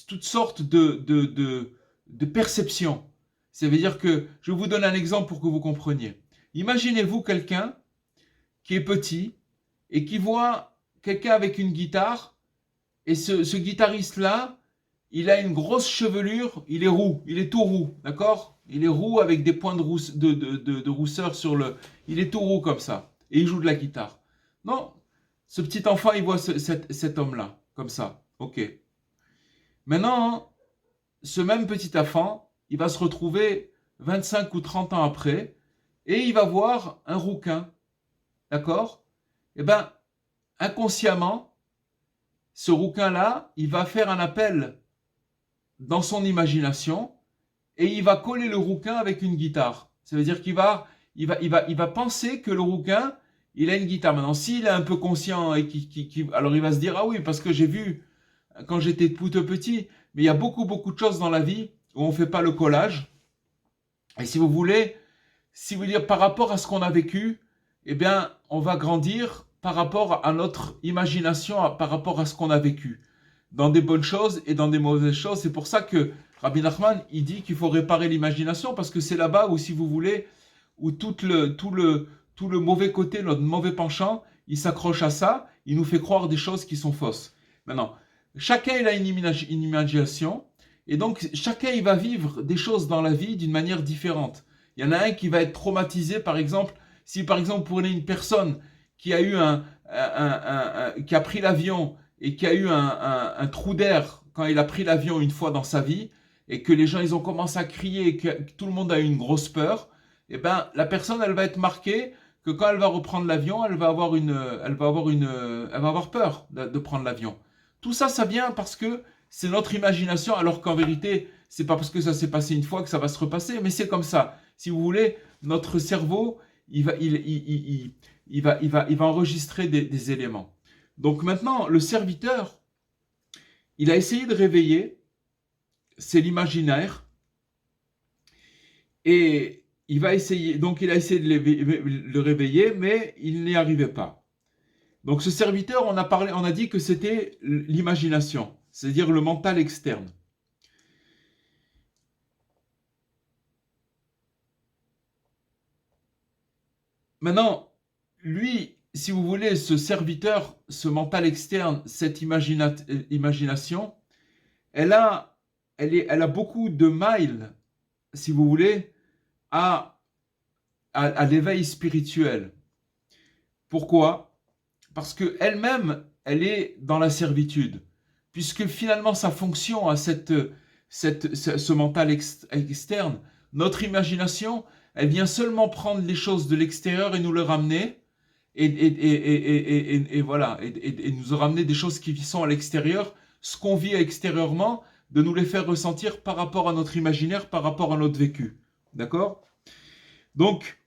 toutes sortes de perceptions. Ça veut dire que, je vous donne un exemple pour que vous compreniez. Imaginez-vous quelqu'un qui est petit et qui voit quelqu'un avec une guitare, et ce guitariste-là, il a une grosse chevelure, il est roux, il est tout roux, d'accord? Il est roux avec des points de rousseur sur le... Il est tout roux comme ça, et il joue de la guitare. Non, ce petit enfant, il voit cet homme-là, comme ça, ok. Maintenant, ce même petit enfant, il va se retrouver 25 ou 30 ans après, et il va voir un rouquin, d'accord? Eh bien, inconsciemment, ce rouquin-là, il va faire un appel dans son imagination et il va coller le rouquin avec une guitare. Ça veut dire qu'il va penser que le rouquin, il a une guitare. Maintenant, s'il est un peu conscient, et alors il va se dire, ah oui, parce que j'ai vu quand j'étais tout petit, mais il y a beaucoup de choses dans la vie où on ne fait pas le collage. Et si vous voulez dire par rapport à ce qu'on a vécu, eh bien, on va grandir par rapport à notre imagination, par rapport à ce qu'on a vécu, dans des bonnes choses et dans des mauvaises choses. C'est pour ça que Rabbi Nachman, il dit qu'il faut réparer l'imagination, parce que c'est là-bas où, si vous voulez, où tout le mauvais côté, notre mauvais penchant, il s'accroche à ça, il nous fait croire des choses qui sont fausses. Maintenant, chacun il a une imagination, et donc chacun il va vivre des choses dans la vie d'une manière différente. Il y en a un qui va être traumatisé, par exemple, si par exemple vous prenez une personne qui a eu qui a pris l'avion et qui a eu un trou d'air quand il a pris l'avion une fois dans sa vie, et que les gens ils ont commencé à crier et que tout le monde a eu une grosse peur, et ben la personne elle va être marquée que quand elle va reprendre l'avion, elle va avoir peur de prendre l'avion. Tout ça, ça vient parce que c'est notre imagination, alors qu'en vérité, c'est pas parce que ça s'est passé une fois que ça va se repasser, mais c'est comme ça. Si vous voulez, notre cerveau, il va enregistrer des éléments. Donc maintenant, le serviteur, il a essayé de réveiller, c'est l'imaginaire, et il a essayé de le réveiller, mais il n'y arrivait pas. Donc ce serviteur, on a dit que c'était l'imagination, c'est-à-dire le mental externe. Maintenant, lui, si vous voulez, ce serviteur, ce mental externe, cette imagination, elle a beaucoup de mal, si vous voulez, à l'éveil spirituel. Pourquoi? Parce qu'elle-même, elle est dans la servitude. Puisque finalement, sa fonction à ce mental externe, notre imagination, elle vient seulement prendre les choses de l'extérieur et nous le ramener, et voilà, et nous ramener des choses qui sont à l'extérieur, ce qu'on vit extérieurement, de nous les faire ressentir par rapport à notre imaginaire, par rapport à notre vécu. D'accord? Donc,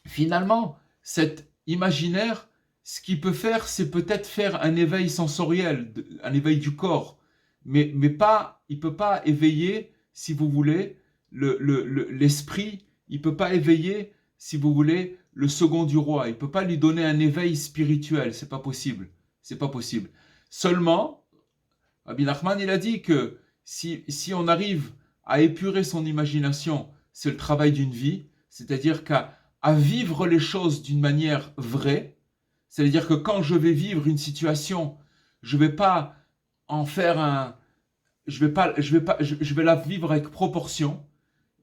finalement, cet imaginaire, ce qu'il peut faire, c'est peut-être faire un éveil sensoriel, un éveil du corps, mais pas, il ne peut pas éveiller, si vous voulez, l'esprit, il ne peut pas éveiller, si vous voulez, le second du roi, il ne peut pas lui donner un éveil spirituel, c'est pas possible, c'est pas possible. Seulement, Rabbi Nachman, il a dit que si on arrive à épurer son imagination c'est le travail d'une vie, c'est-à-dire qu'à vivre les choses d'une manière vraie, c'est-à-dire que quand je vais vivre une situation, je vais pas en faire un, je vais la vivre avec proportion,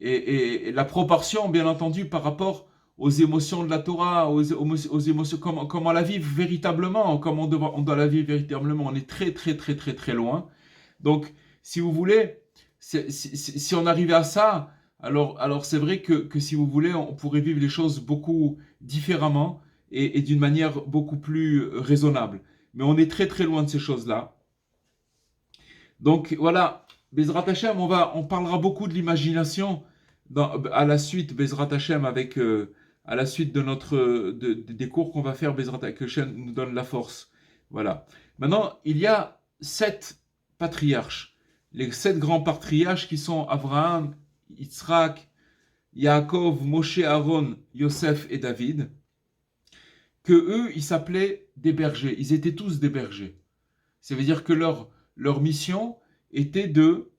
et la proportion, bien entendu, par rapport aux émotions de la Torah, aux émotions, comment la vivre véritablement, comment on doit la vivre véritablement, on est très, très, très, très, très loin. Donc, si vous voulez, si on arrivait à ça, alors c'est vrai que si vous voulez, on pourrait vivre les choses beaucoup différemment et d'une manière beaucoup plus raisonnable. Mais on est très, très loin de ces choses-là. Donc, voilà, Bezrat Hashem, on parlera beaucoup de l'imagination à la suite, Bezrat Hashem, à la suite des cours qu'on va faire, Bezrat Hashem nous donne la force. Voilà. Maintenant, il y a 7 patriarches, les 7 grands patriarches qui sont Abraham, Yitzhak, Yaakov, Moshe, Aaron, Yosef et David, que eux, ils s'appelaient des bergers. Ils étaient tous des bergers. Ça veut dire que leur mission était de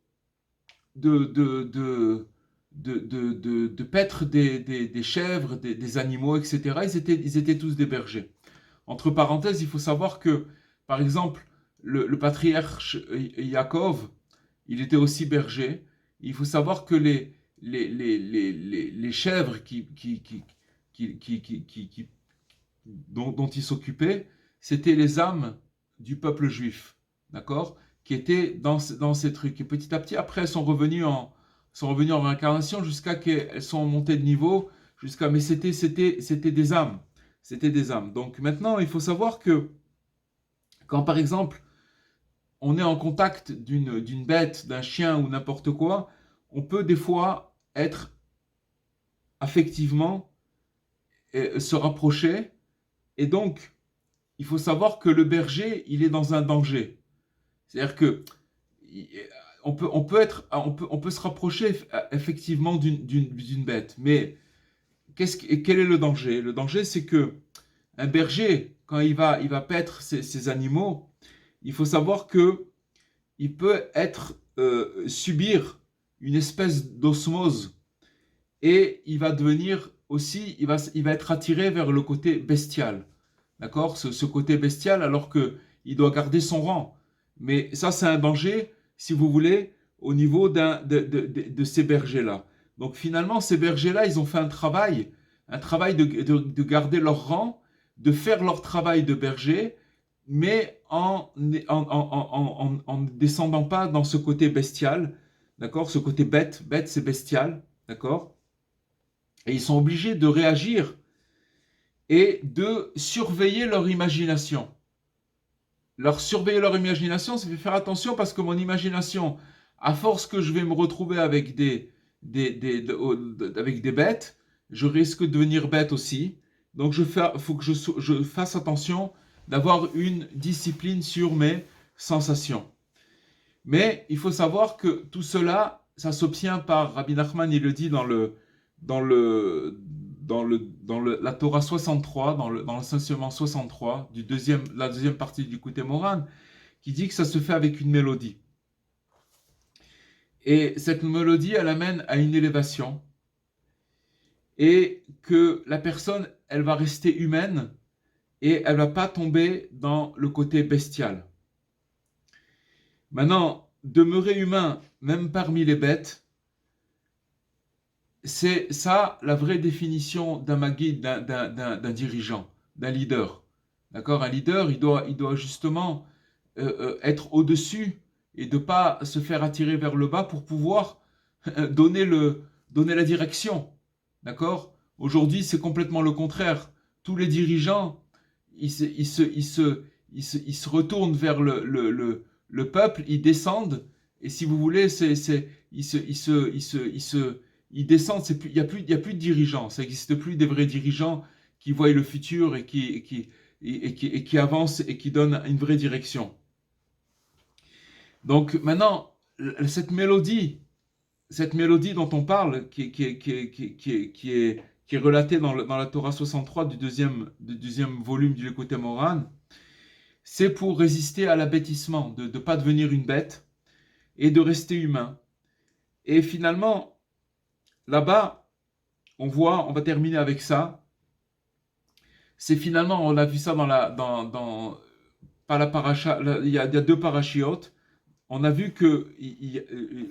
paître des chèvres, des animaux, etc. Ils étaient tous des bergers. Entre parenthèses, il faut savoir que, par exemple, le patriarche Yaakov, il était aussi berger. Il faut savoir que les chèvres dont il s'occupait, c'était les âmes du peuple juif, d'accord, qui étaient dans ces trucs. Et petit à petit, après, elles sont revenues en réincarnation jusqu'à qu'elles sont montées de niveau, mais c'était des âmes. C'était des âmes. Donc maintenant, il faut savoir que quand, par exemple, on est en contact d'une bête, d'un chien ou n'importe quoi, on peut des fois être affectivement se rapprocher. Et donc, il faut savoir que le berger, il est dans un danger. C'est-à-dire que on peut se rapprocher effectivement d'une bête, mais quel est le danger? Le danger, c'est que un berger, quand il va paître ses animaux, il faut savoir que il peut subir une espèce d'osmose et il va devenir aussi, il va être attiré vers le côté bestial. D'accord? Ce côté bestial, alors qu'il doit garder son rang. Mais ça, c'est un danger, si vous voulez, au niveau de ces bergers-là. Donc finalement, ces bergers-là, ils ont fait un travail de garder leur rang, de faire leur travail de berger, mais en ne descendant pas dans ce côté bestial, d'accord? Ce côté bête, c'est bestial, d'accord? Et ils sont obligés de réagir et de surveiller leur imagination. Surveiller leur imagination, ça fait faire attention parce que mon imagination, à force que je vais me retrouver avec avec des bêtes, je risque de devenir bête aussi. Donc il faut que je fasse attention d'avoir une discipline sur mes sensations. Mais il faut savoir que tout cela, ça s'obtient par, Rabbi Nachman, il le dit dans la Torah 63, dans l'enseignement 63, la deuxième partie du Likutei Moharan, qui dit que ça se fait avec une mélodie. Et cette mélodie, elle amène à une élévation. Et que la personne, elle va rester humaine et elle ne va pas tomber dans le côté bestial. Maintenant, demeurer humain, même parmi les bêtes, c'est ça la vraie définition d'un maguide, d'un dirigeant, d'un leader. D'accord? Un leader, il doit justement être au-dessus et de ne pas se faire attirer vers le bas pour pouvoir donner la direction. D'accord? Aujourd'hui, c'est complètement le contraire. Tous les dirigeants, ils se retournent vers le peuple, ils descendent, et si vous voulez, ils descendent, il n'y a plus de dirigeants, ça n'existe plus des vrais dirigeants qui voient le futur et qui avancent et qui donnent une vraie direction. Donc maintenant, cette mélodie dont on parle, qui est relatée dans la Torah 63 du deuxième volume du Likutei Moharan, c'est pour résister à l'abêtissement, de ne pas devenir une bête et de rester humain. Et finalement, là-bas, on voit, on va terminer avec ça. C'est finalement, on a vu ça pas la paracha, il y a deux parachiotes. On a vu que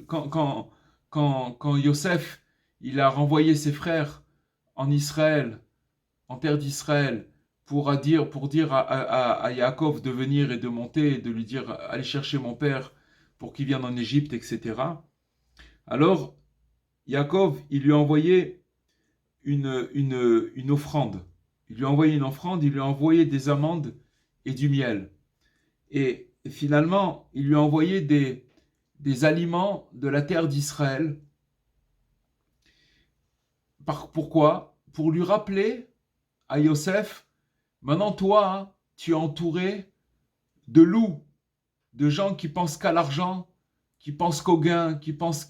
quand Yosef il a renvoyé ses frères en Israël, en terre d'Israël, pour dire à Yaakov de venir et de monter, et de lui dire allez chercher mon père pour qu'il vienne en Égypte, etc. Alors Yaakov, il lui a envoyé une offrande. Il lui a envoyé une offrande, il lui a envoyé des amandes et du miel. Et finalement, il lui a envoyé des aliments de la terre d'Israël. Pourquoi? Pour lui rappeler à Yosef, maintenant toi, hein, tu es entouré de loups, de gens qui pensent qu'à l'argent, qui pensent qu'au gain, qui pensent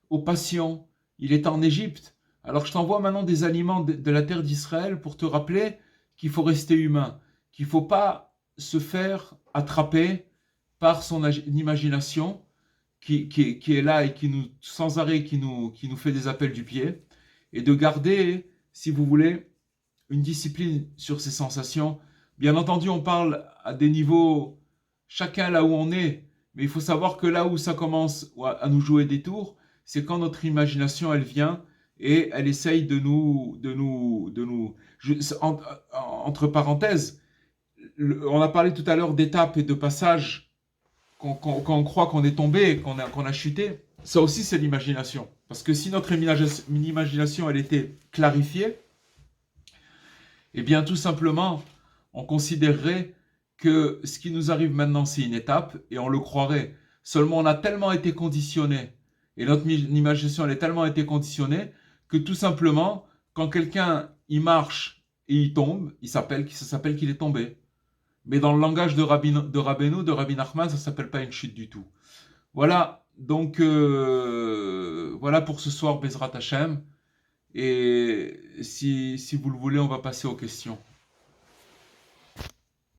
aux passions. Il est en Égypte. Alors je t'envoie maintenant des aliments de la terre d'Israël pour te rappeler qu'il faut rester humain, qu'il ne faut pas se faire attraper par son imagination qui est là et qui nous, sans arrêt, qui nous fait des appels du pied, et de garder, si vous voulez, une discipline sur ses sensations. Bien entendu, on parle à des niveaux, chacun là où on est, mais il faut savoir que là où ça commence à nous jouer des tours, c'est quand notre imagination, elle vient et elle essaye entre parenthèses, on a parlé tout à l'heure d'étapes et de passages quand on croit qu'on est tombé, qu'on a chuté. Ça aussi, c'est l'imagination. Parce que si notre imagination, elle était clarifiée, eh bien, tout simplement, on considérerait que ce qui nous arrive maintenant, c'est une étape, et on le croirait. Seulement, on a tellement été conditionné, et notre imagination, elle a tellement été conditionnée, que tout simplement, quand quelqu'un, il marche et il tombe, ça s'appelle qu'il est tombé. Mais dans le langage de Rabbi Nachman, ça ne s'appelle pas une chute du tout. Voilà, donc voilà pour ce soir, Bezrat Hashem. Et si vous le voulez, on va passer aux questions.